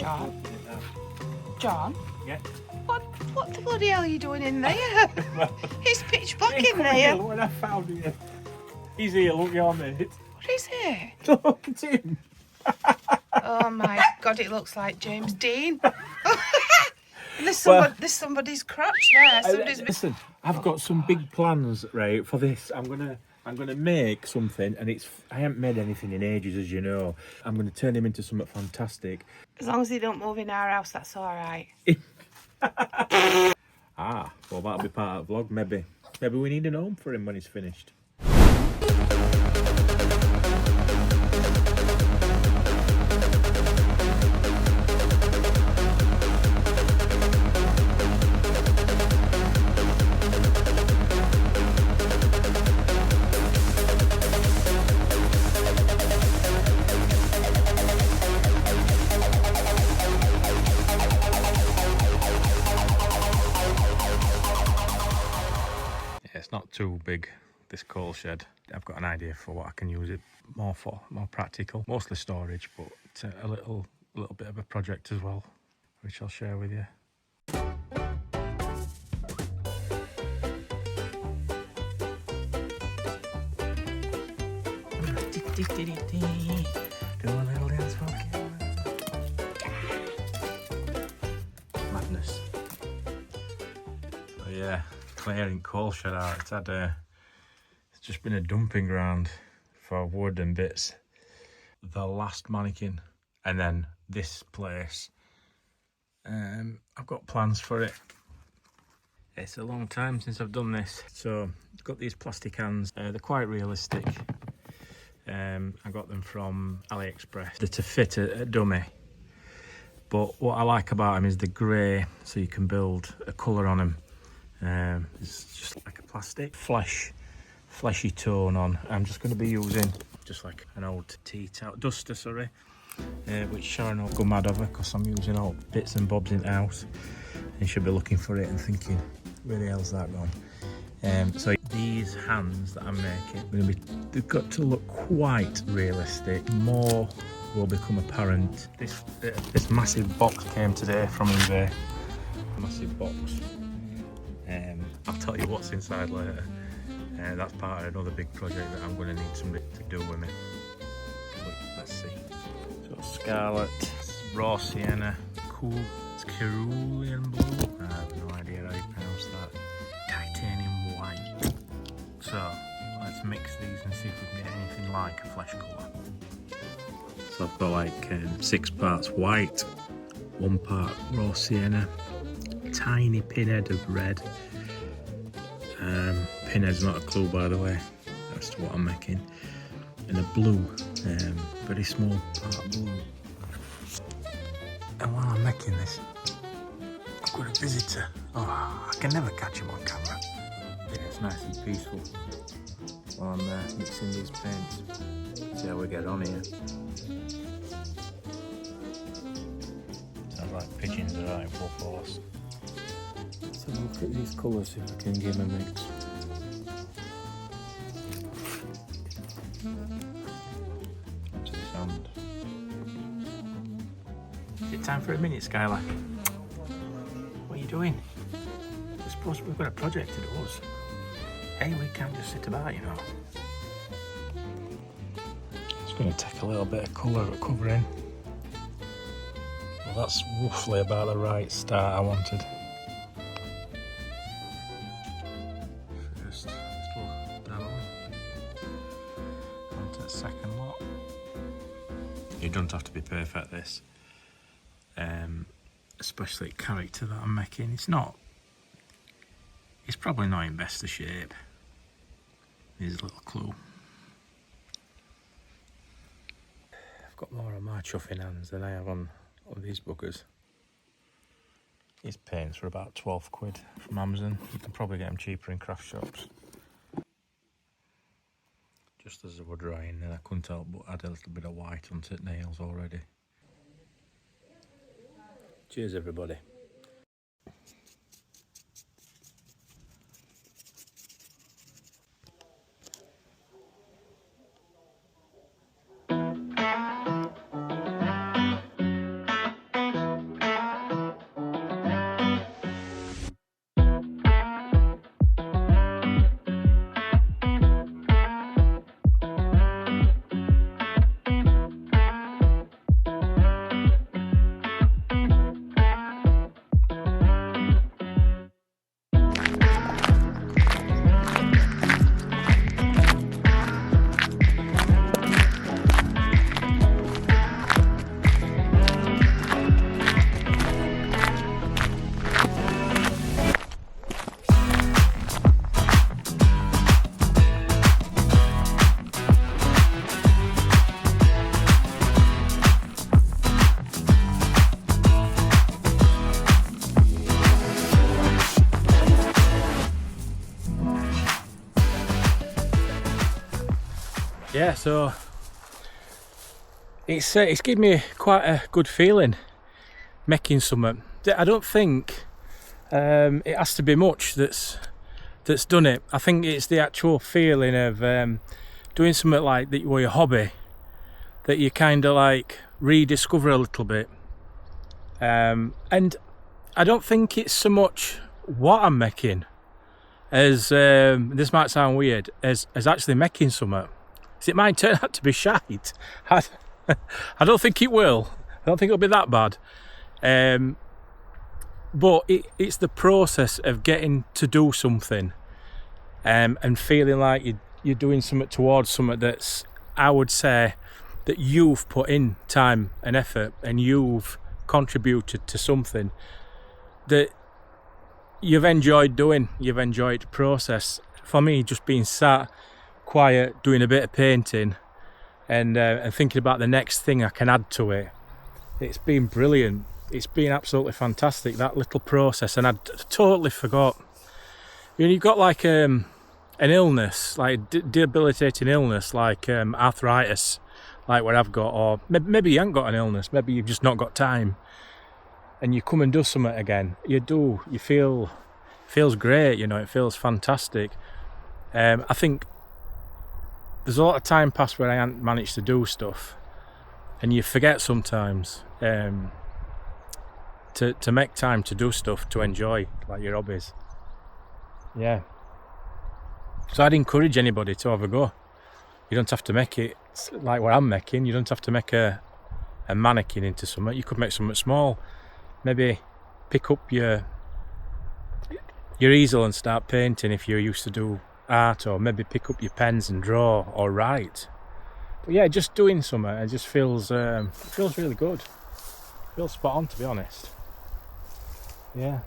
John? John? Yeah. What the bloody hell are you doing in there? It's pitch black in there. When I found him. He's here, look, your mate. What is it? Look at him. Oh my God, it looks like James Dean. And there's somebody's crotch there. Listen, I've got some big plans, right, for this. I'm gonna make something, and I haven't made anything in ages, as you know. I'm gonna turn him into something fantastic. As long as he don't move in our house, that's all right. Well, that'll be part of the vlog. Maybe we need an home for him when he's finished. It's not too big, this coal shed. I've got an idea for what I can use it more for, more practical. Mostly storage, but a little bit of a project as well, which I'll share with you. Do a little dance for madness. So yeah, clearing coal shed out. It's just been a dumping ground for wood and bits. The last Mannequin, and then this place. I've got plans for it. It's a long time since I've done this. So I've got these plastic cans. They're quite realistic. I got them from AliExpress. They're to fit a dummy. But what I like about them is the grey, so you can build a colour on them. It's just like a plastic fleshy tone on. I'm just going to be using just like an old tea towel duster, sorry, which Sharon will go mad over because I'm using all bits and bobs in the house, and you should be looking for it and thinking, where the hell's that gone? So these hands that I'm making, they've got to look quite realistic. More will become apparent. This massive box came today from eBay. A massive box. I'll tell you what's inside later. That's part of another big project that I'm going to need somebody to do with me. But let's see. So scarlet, raw sienna, it's cerulean blue. I have no idea how you pronounce that. Titanium white. So let's mix these and see if we can get anything like a flesh colour. So I've got like 6 parts white, 1 part raw sienna, tiny pinhead of red. Pinhead's not a clue, by the way, as to what I'm making. And a blue, very small part blue. And while I'm making this, I've got a visitor. Oh, I can never catch him on camera. Yeah, it's nice and peaceful while I'm mixing these paints. See how we get on here. Sounds like pigeons are out in full force. So look at these colours if I can give them a mix. To the sand. Is it time for a minute, Skylar? What are you doing? We've got a project to do us. Hey, we can't just sit about, you know. It's going to take a little bit of colour covering. Well, that's roughly about the right start I wanted. First little dab onto the second lot. You don't have to be perfect this. Especially character that I'm making. It's probably not in best of shape. Here's a little clue. I've got more on my chuffing hands than I have on these buggers. These paints are about 12 quid from Amazon. You can probably get them cheaper in craft shops. Just as they were drying, and I couldn't help but add a little bit of white onto the nails already. Cheers, everybody. yeah, so it's given me quite a good feeling making something. I don't think it has to be much that's done it. I think it's the actual feeling of doing something like that with your hobby, that you kind of like rediscover a little bit. And I don't think it's so much what I'm making as, this might sound weird, as actually making something. So it might turn out to be shite. I don't think it will. I don't think it'll be that bad. But it's the process of getting to do something and feeling like you're doing something towards something that's, I would say, that you've put in time and effort and you've contributed to something that you've enjoyed doing, you've enjoyed the process. For me, just being sat quiet, doing a bit of painting and thinking about the next thing I can add to it, it's been brilliant. It's been absolutely fantastic, that little process. And I totally forgot. You know, you've got like an illness, like debilitating illness, like arthritis, like what I've got, or maybe you haven't got an illness, maybe you've just not got time, and you come and do something again. You feels great, you know, it feels fantastic. I think there's a lot of time past where I haven't managed to do stuff, and you forget sometimes to make time to do stuff to enjoy, like your hobbies. Yeah. So I'd encourage anybody to have a go. You don't have to make it like what I'm making. You don't have to make a mannequin into something. You could make something small. Maybe pick up your easel and start painting if you're used to do art, or maybe pick up your pens and draw or write. But yeah, just doing something, it just feels really good. Feels spot on, to be honest. Yeah.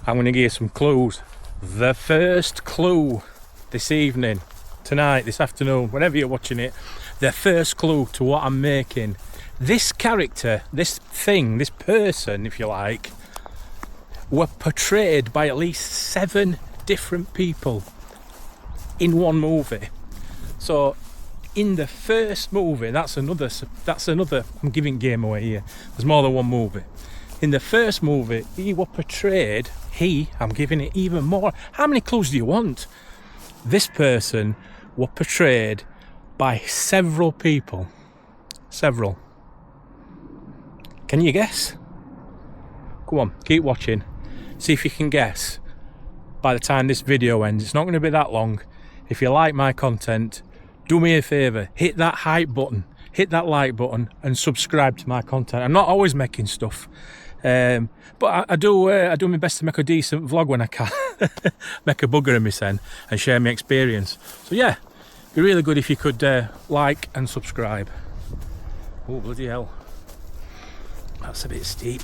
I'm going to give you some clues. The first clue this evening, tonight, this afternoon, whenever you're watching it, the first clue to what I'm making. This character, this thing, this person, if you like, were portrayed by at least 7 different people in one movie. So in the first movie, that's another, I'm giving game away here. There's more than one movie. In the first movie, he was portrayed, I'm giving it even more. How many clues do you want? This person was portrayed by several people. Several. Can you guess? Come on, keep watching. See if you can guess. By the time this video ends, it's not going to be that long. If you like my content, do me a favour, hit that hype button, hit that like button and subscribe to my content. I'm not always making stuff. But I do my best to make a decent vlog when I can. Make a bugger of me sen and share my experience. So yeah, it'd be really good if you could like and subscribe. Oh bloody hell, that's a bit steep.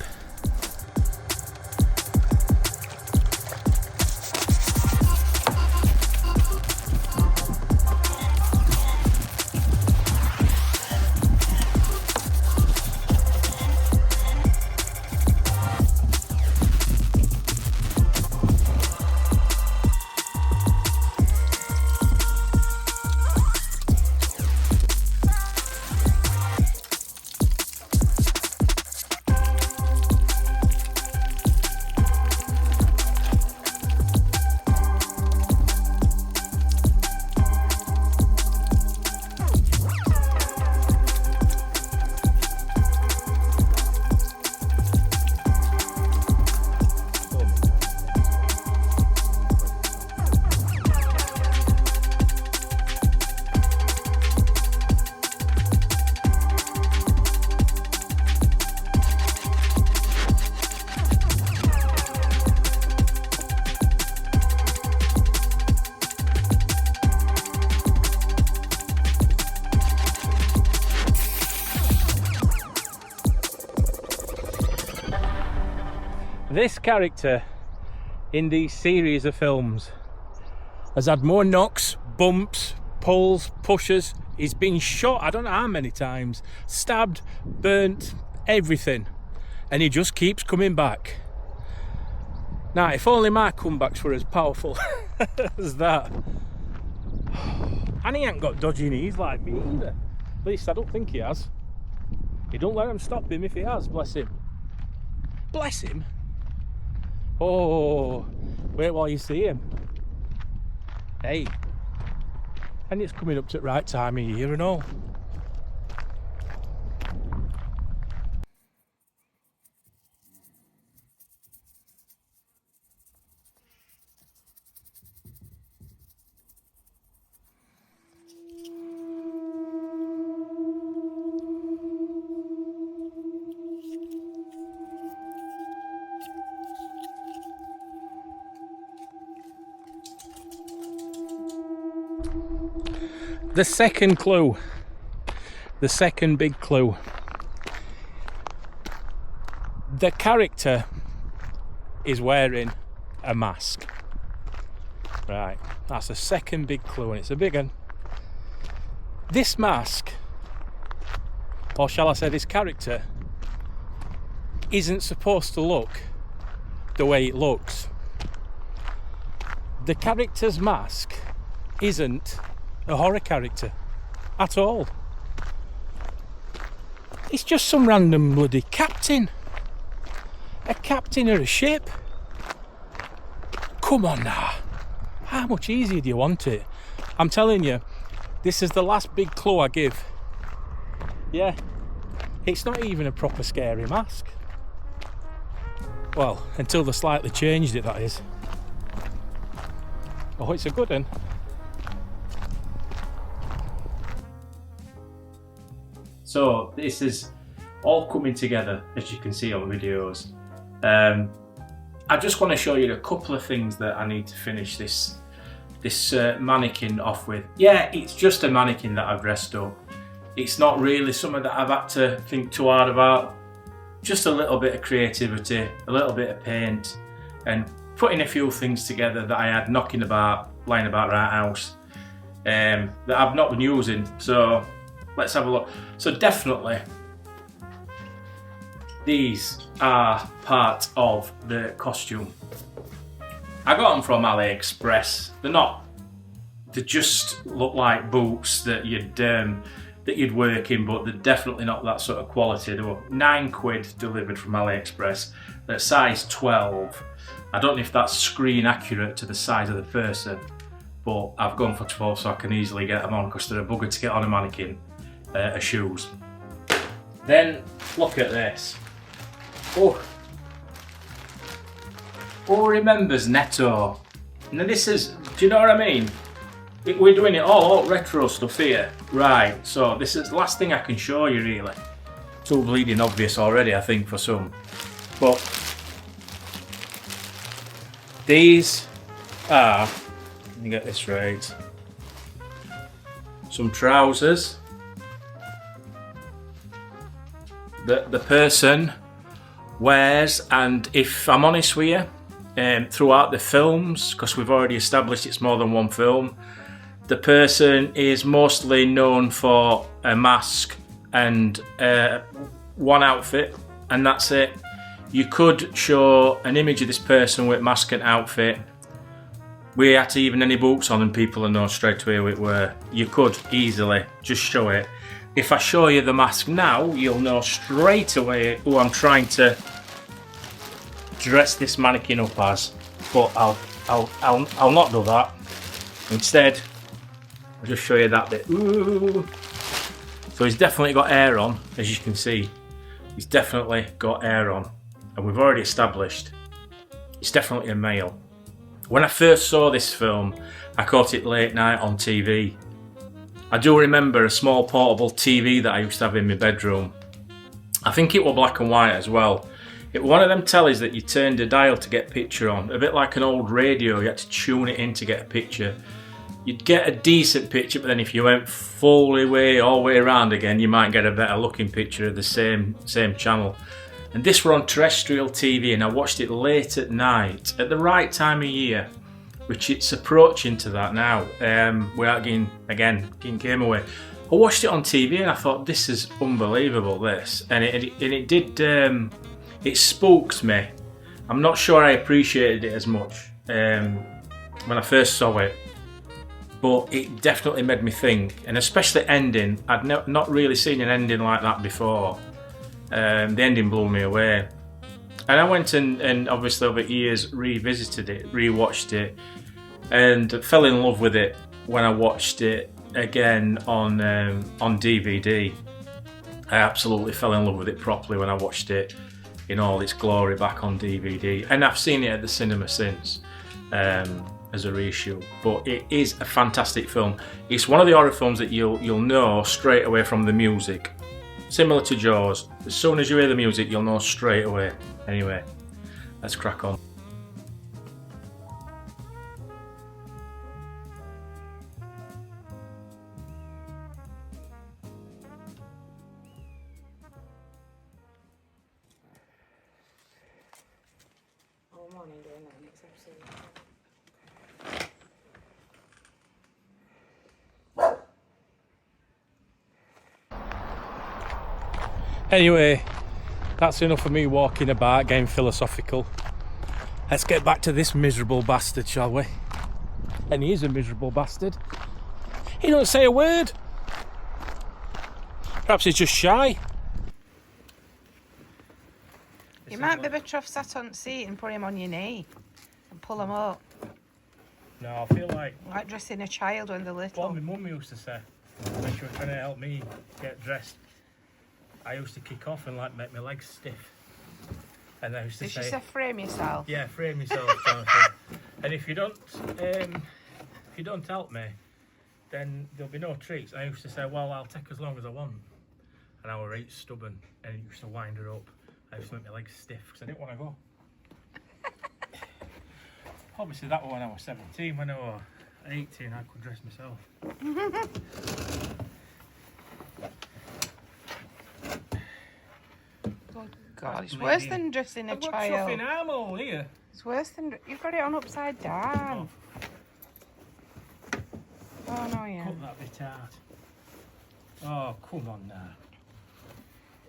This character in these series of films has had more knocks, bumps, pulls, pushes. He's been shot, I don't know how many times, stabbed, burnt, everything. And he just keeps coming back. Now, if only my comebacks were as powerful as that. And he ain't got dodgy knees like me either. At least I don't think he has. He don't let him stop him if he has, bless him. Bless him? Oh, wait while you see him. Hey. And it's coming up to the right time of year and all. The second clue, the second big clue. The character is wearing a mask. Right, that's the second big clue, and it's a big one. This mask, or shall I say this character, isn't supposed to look the way it looks. The character's mask isn't a horror character at all. It's just some random bloody captain. A captain of a ship. Come on now. How much easier do you want it? I'm telling you, this is the last big clue I give. Yeah, it's not even a proper scary mask. Well, until they slightly changed it, that is. Oh, it's a good one. So this is all coming together, as you can see on videos. I just want to show you a couple of things that I need to finish this mannequin off with. Yeah, it's just a mannequin that I've dressed up. It's not really something that I've had to think too hard about. Just a little bit of creativity, a little bit of paint, and putting a few things together that I had laying about around house that I've not been using. So let's have a look. So definitely these are part of the costume. I got them from AliExpress. They just look like boots that you'd work in, but they're definitely not that sort of quality. They were £9 delivered from AliExpress. They're size 12. I don't know if that's screen accurate to the size of the person, but I've gone for 12 so I can easily get them on, because they're a bugger to get on a mannequin. Shoes. Then look at this. Oh, who remembers Netto? Now this is, do you know what I mean? We're doing it all retro stuff here. Right, so this is the last thing I can show you really. Too bleeding obvious already, I think, for some. But these are, let me get this right, some trousers that the person wears, and if I'm honest with you, throughout the films, because we've already established it's more than one film, the person is mostly known for a mask and one outfit, and that's it. You could show an image of this person with mask and outfit without even any boots on, and people will know straight away who it were. You could easily just show it. If I show you the mask now, you'll know straight away who I'm trying to dress this mannequin up as. But I'll not do that. Instead, I'll just show you that bit. Ooh. So he's definitely got hair on, as you can see. He's definitely got hair on, and we've already established it's definitely a male. When I first saw this film, I caught it late night on TV. I do remember a small portable TV that I used to have in my bedroom. I think it was black and white as well. It was one of them tellies that you turned a dial to get a picture on, a bit like an old radio. You had to tune it in to get a picture. You'd get a decent picture, but then if you went fully all the way around again, you might get a better looking picture of the same channel. And this were on terrestrial TV, and I watched it late at night at the right time of year, which it's approaching to that now, without getting game away. I watched it on TV and I thought, this is unbelievable, this. And it did, it spooked me I'm not sure I appreciated it as much when I first saw it, but it definitely made me think, and especially ending. I'd not really seen an ending like that before. The ending blew me away. And I went and obviously over years revisited it, rewatched it, and fell in love with it when I watched it again on DVD. I absolutely fell in love with it properly when I watched it in all its glory back on DVD, and I've seen it at the cinema since as a reissue. But it is a fantastic film. It's one of the horror films that you'll know straight away from the music. Similar to Jaws, as soon as you hear the music, you'll know straight away. Anyway, let's crack on. All morning doing that, and it's absolutely Anyway, that's enough of me walking about, getting philosophical. Let's get back to this miserable bastard, shall we? And he is a miserable bastard. He don't say a word. Perhaps he's just shy. You might be better off sat on the seat and put him on your knee and pull him up. No, I feel like dressing a child when they're little. what my mum used to say when she was trying to help me get dressed. I used to kick off and like make my legs stiff. And I used to Did say, she say frame yourself? yeah, frame yourself, Jonathan. And if you don't help me, then there'll be no treats. I used to say, well, I'll take as long as I want. And I was right stubborn, and it used to wind her up. I used to make my legs stiff because I didn't want to go. Obviously, that was when I was 17. When I was 18, I could dress myself. Oh God, it's worse than dressing a I've got child. chuffing arm all here. It's worse than you've got it on upside down. Oh no, yeah. Cut that bit out. Oh, come on now.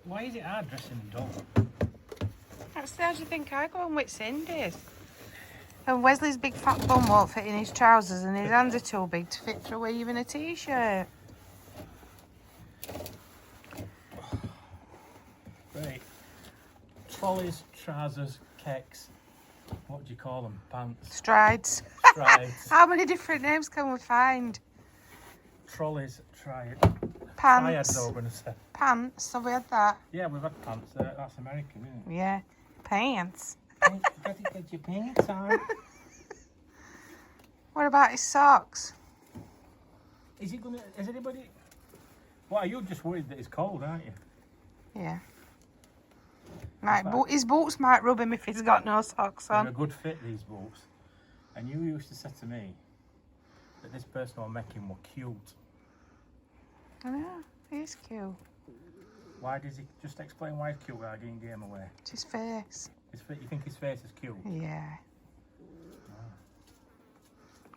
Why is it hard dressing a dog? That's the as you think I go on with Cindy's. And Wesley's big fat bum won't fit in his trousers, and his hands are too big to fit through even a t-shirt. Right. Trolleys, trousers, kecks. What do you call them? Pants. Strides. Strides. How many different names can we find? Trolleys, triads. Pants. I was going to say. Pants. Have we had that? Yeah, we've had pants. That's American, isn't it? Yeah. Pants. You got to get your pants on. What about his socks? Is anybody? What, are you just worried that it's cold, aren't you? Yeah. His boots might rub him if he's got no socks on. They're a good fit, these boots. And you used to say to me that this person on Mannequin were cute. I know. He's cute. Why does he just explain why he's cute without giving game away? It's his face. You think his face is cute? Yeah.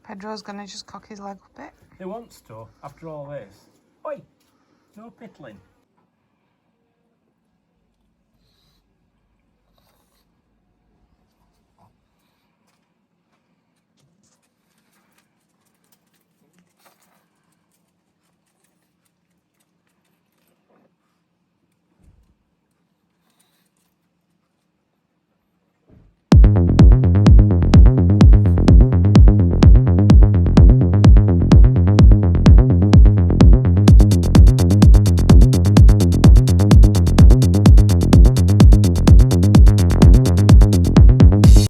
Pedro's gonna just cock his leg up it. He wants to, after all this. Oi! No piddling.